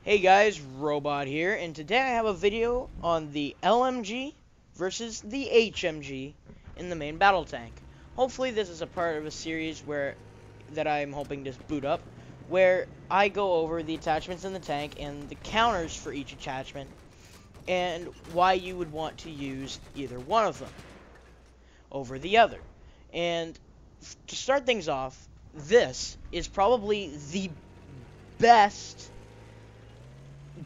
Hey guys, Robot here, and today I have a video on the LMG versus the HMG in the main battle tank. Hopefully this is a part of a series that I'm hoping to boot up, where I go over the attachments in the tank and the counters for each attachment, and why you would want to use either one of them over the other. And to start things off, this is probably the best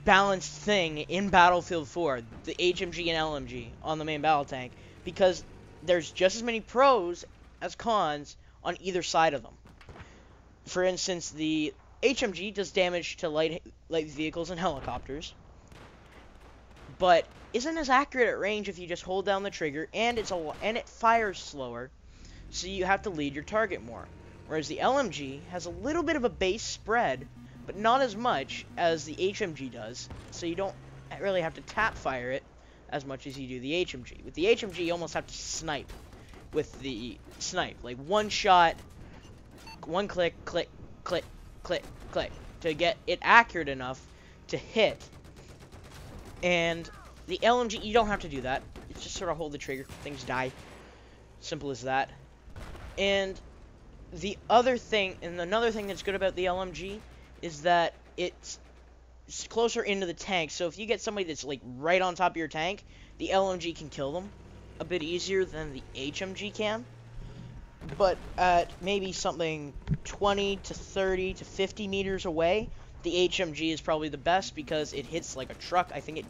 balanced thing in Battlefield 4, the HMG and LMG on the main battle tank, because there's just as many pros as cons on either side of them. For instance, the HMG does damage to light vehicles and helicopters, but isn't as accurate at range if you just hold down the trigger, and it fires slower, so you have to lead your target more. Whereas the LMG has a little bit of a base spread, but not as much as the HMG does, so you don't really have to tap fire it as much as you do the HMG. With the HMG, you almost have to snipe with the snipe. Like one shot, one click, click, click, click, click, to get it accurate enough to hit. And the LMG, you don't have to do that. It's just sort of hold the trigger, things die. Simple as that. And another thing that's good about the LMG is that it's closer into the tank, so if you get somebody that's like right on top of your tank, the LMG can kill them a bit easier than the HMG can. But at maybe something 20 to 30 to 50 meters away, the HMG is probably the best because it hits like a truck. I think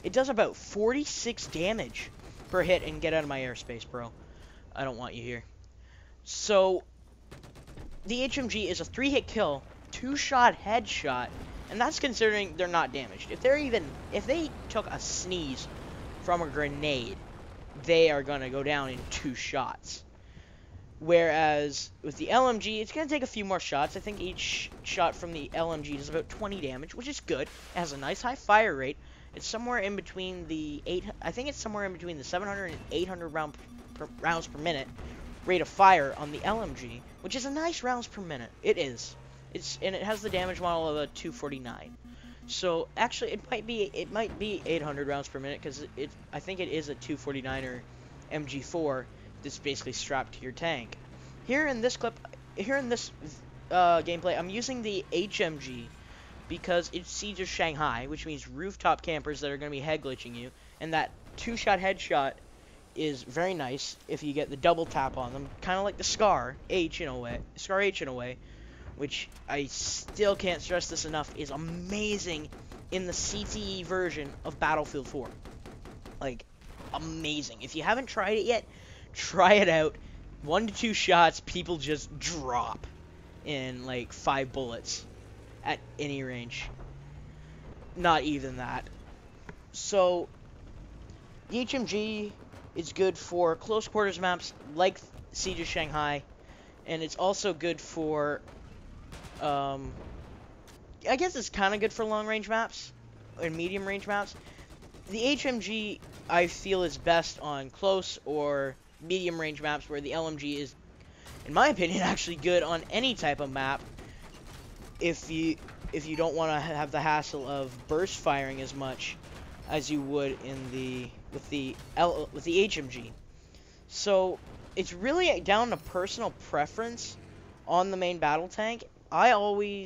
it does about 46 damage per hit. And get out of my airspace, bro. I don't want you here. So the HMG is a 3-hit kill, 2-shot headshot, and that's considering they're not damaged. If they took a sneeze from a grenade, they are gonna go down in 2 shots. Whereas with the LMG, it's gonna take a few more shots. I think each shot from the LMG does about 20 damage, which is good. It has a nice high fire rate. It's somewhere in between the 700 and 800 rounds per minute rate of fire on the LMG, which is a nice rounds per minute. It is. And it has the damage model of a 249. So actually, it might be 800 rounds per minute because I think it is a 249er MG4 that's basically strapped to your tank. Here in this gameplay, I'm using the HMG because it's Siege of Shanghai, which means rooftop campers that are going to be head glitching you, and that 2-shot headshot is very nice if you get the double tap on them, kind of like the Scar H in a way, which I still can't stress this enough, is amazing in the CTE version of Battlefield 4. Like, amazing. If you haven't tried it yet, try it out. 1 to 2 shots, people just drop in like 5 bullets at any range. Not even that. So, the HMG is good for close quarters maps like Siege of Shanghai, and it's also good for I guess it's kind of good for long-range maps and medium-range maps. The HMG, I feel, is best on close or medium-range maps, where the LMG is, in my opinion, actually good on any type of map if you don't want to have the hassle of burst firing as much as you would with the HMG. So it's really down to personal preference on the main battle tank. I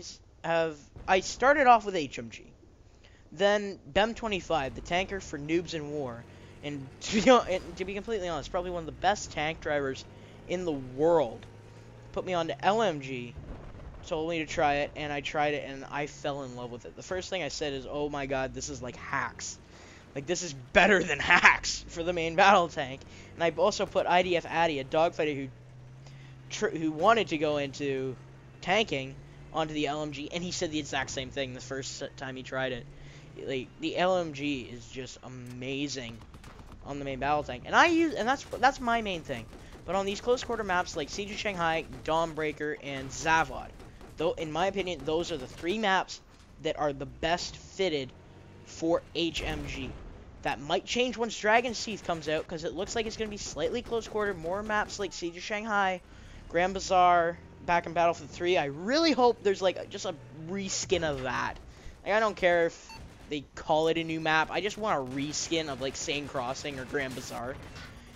started off with HMG, then BEM 25, the tanker for noobs in war, and to be completely honest, probably one of the best tank drivers in the world, put me on to LMG, told me to try it, and I tried it, and I fell in love with it. The first thing I said is, oh my god, this is like hacks. Like, this is better than hacks for the main battle tank. And I also put IDF Addy, a dogfighter who wanted to go into tanking, onto the LMG, and he said the exact same thing the first time he tried it. Like, the LMG is just amazing on the main battle tank, and that's my main thing. But on these close quarter maps like Siege of Shanghai, Dawnbreaker, and Zavod, though in my opinion, those are the 3 maps that are the best fitted for HMG. That might change once Dragon's Teeth comes out, because it looks like it's going to be slightly close quarter, more maps like Siege of Shanghai, Grand Bazaar, back in Battlefield 3. I really hope there's like just a reskin of that Like, I don't care if they call it a new map. I just want a reskin of like Sane Crossing or Grand Bazaar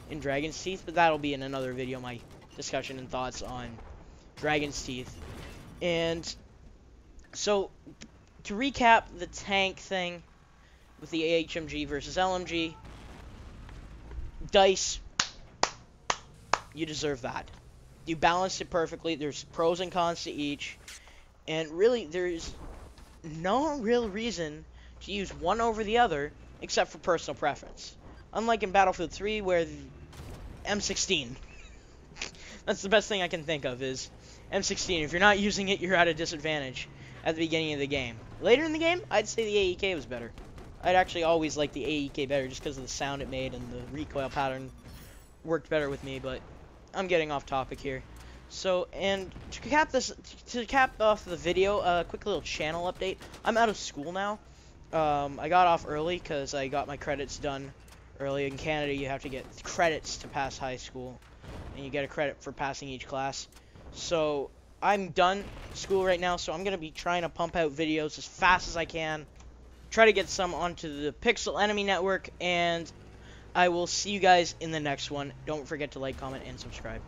in Dragon's Teeth, but that'll be in another video, my discussion and thoughts on Dragon's Teeth. And so, to recap the tank thing with the HMG versus LMG, Dice, you deserve that. You balanced it perfectly. There's pros and cons to each, and really, there's no real reason to use one over the other, except for personal preference. Unlike in Battlefield 3, where M16. That's the best thing I can think of, is M16. If you're not using it, you're at a disadvantage at the beginning of the game. Later in the game, I'd say the AEK was better. I'd actually always like the AEK better just because of the sound it made, and the recoil pattern worked better with me, but I'm getting off topic here. So, and to cap off the video, a quick little channel update. I'm out of school now. I got off early because I got my credits done early. In Canada, you have to get credits to pass high school, and you get a credit for passing each class. So, I'm done school right now, so I'm going to be trying to pump out videos as fast as I can. Try to get some onto the Pixel Enemy Network, and I will see you guys in the next one. Don't forget to like, comment, and subscribe.